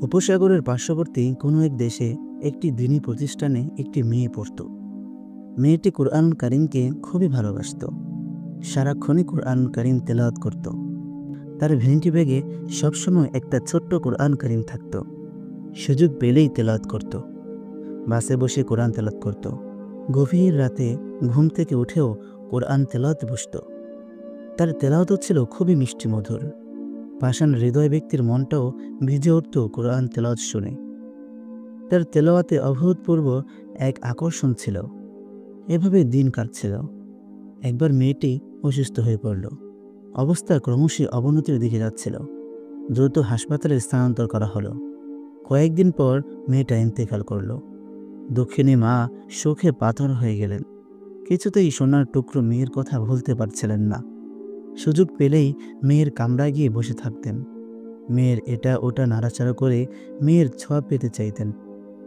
উপসাগরের পার্শ্ববর্তী কোনো এক দেশে একটি দিনী প্রতিষ্ঠানে একটি মেয়ে পড়ত। মেয়েটি কুরআন কারীমকে খুবই ভালোবাসত। সারাক্ষণই কুরআন কারীম তেলাওয়াত করত। তার ভেনিটি ব্যাগে সবসময় একটা ছোট্ট কুরআন কারীম থাকত। সুযোগ পেলেই তেলাওয়াত করত। বাসে বসে কোরআন তেলাওয়াত করত। গভীর রাতে ঘুম থেকে উঠেও কোরআন তেলাওয়াতে বসত। তার তেলাওয়াত ছিল খুবই মিষ্টি মধুর। পাষাণ হৃদয় ব্যক্তির মনটাও ভিজে উঠত কোরআন তেলাওয়াত শুনে। তার তেলাওয়াতে অভূতপূর্ব এক আকর্ষণ ছিল। এভাবে দিন কাটছিল। একবার মেয়েটি অসুস্থ হয়ে পড়ল। অবস্থা ক্রমশই অবনতির দিকে যাচ্ছিল। দ্রুত হাসপাতালে স্থানান্তর করা হলো। কয়েকদিন পর মেয়েটা ইন্তেকাল করল। দুঃখিনী মা শোকে পাথর হয়ে গেলেন। কিছুতেই সোনার টুকরো মেয়ের কথা ভুলতে পারছিলেন না। সুযোগ পেলেই মেয়ের কামরায় গিয়ে বসে থাকতেন। মেয়ের এটা ওটা নাড়াচাড়া করে মেয়ের ছোঁয়া পেতে চাইতেন,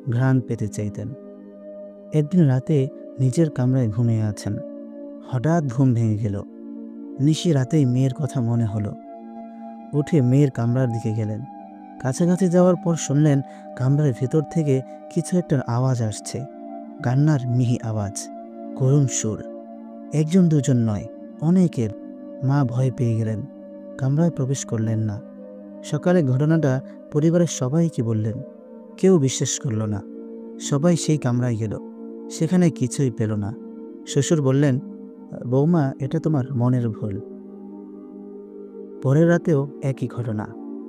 ঘ্রাণ পেতে চাইতেন। একদিন রাতে নিজের কামরায় ঘুমিয়ে আছেন। হঠাৎ ঘুম ভেঙে গেল। নিশি রাতেই মেয়ের কথা মনে হলো। উঠে মেয়ের কামরার দিকে গেলেন। কাছাকাছি যাওয়ার পর শুনলেন কামরার ভেতর থেকে কিছু একটা আওয়াজ আসছে। কান্নার মিহি আওয়াজ, করুণ সুর। একজন দুজন নয়, অনেকের। মা ভয় পেয়ে গেলেন। কামরায় প্রবেশ করলেন না। সকালে ঘটনাটা পরিবারের সবাইকে বললেন। কেউ বিশ্বাস করল না। সবাই সেই কামরায় গেল। সেখানে কিছুই পেল না। শ্বশুর বললেন, বৌমা, এটা তোমার মনের ভুল। পরের রাতেও একই ঘটনা।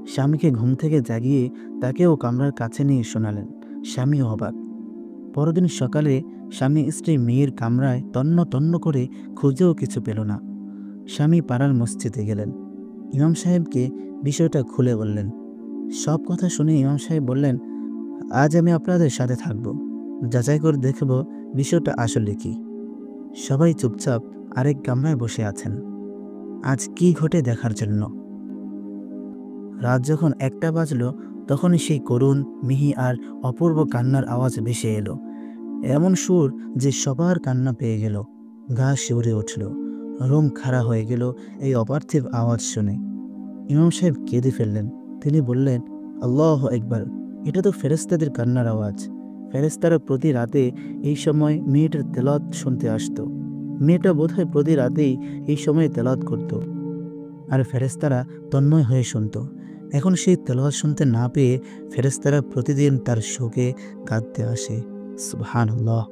স্বামীকে ঘুম থেকে জাগিয়ে তাকেও কামরার কাছে নিয়ে শোনালেন। স্বামীও অবাক। পরদিন সকালে স্বামী স্ত্রী মেয়ের কামরায় তন্ন তন্ন করে খুঁজেও কিছু পেল না। স্বামী পাড়ার মসজিদে গেলেন। ইমাম সাহেবকে বিষয়টা খুলে বললেন। সব কথা শুনে ইমাম সাহেব বললেন, আজ আমি আপনাদের সাথে থাকব, যাচাই করে দেখব বিষয়টা আসলে কি। সবাই চুপচাপ আরেক কামরায় বসে আছেন, আজ কি ঘটে দেখার জন্য। রাত যখন 1টা বাজলো, তখনই সেই করুণ, মিহি আর অপূর্ব কান্নার আওয়াজ ভেসে এলো। এমন সুর যে সবার কান্না পেয়ে গেল। গা শিউরে উঠল, রোম খাড়া হয়ে গেল এই অপার্থিব আওয়াজ শুনে। ইমাম সাহেব কেঁদে ফেললেন। তিনি বললেন, আল্লাহু আকবার, এটা তো ফেরেশতাদের কান্নার আওয়াজ। ফেরেশতারা প্রতি রাতে এই সময় মেয়েটার তেলাওয়াত শুনতে আসতো। মেয়েটা বোধহয় প্রতি রাতেই এই সময়ে তেলাওয়াত করত, আর ফেরেশতারা তন্ময় হয়ে শুনত। এখন সেই তেলাওয়াত শুনতে না পেয়ে ফেরেশতারা প্রতিদিন তার শোকে কাঁদতে আসে। সুবহানাল্লাহ।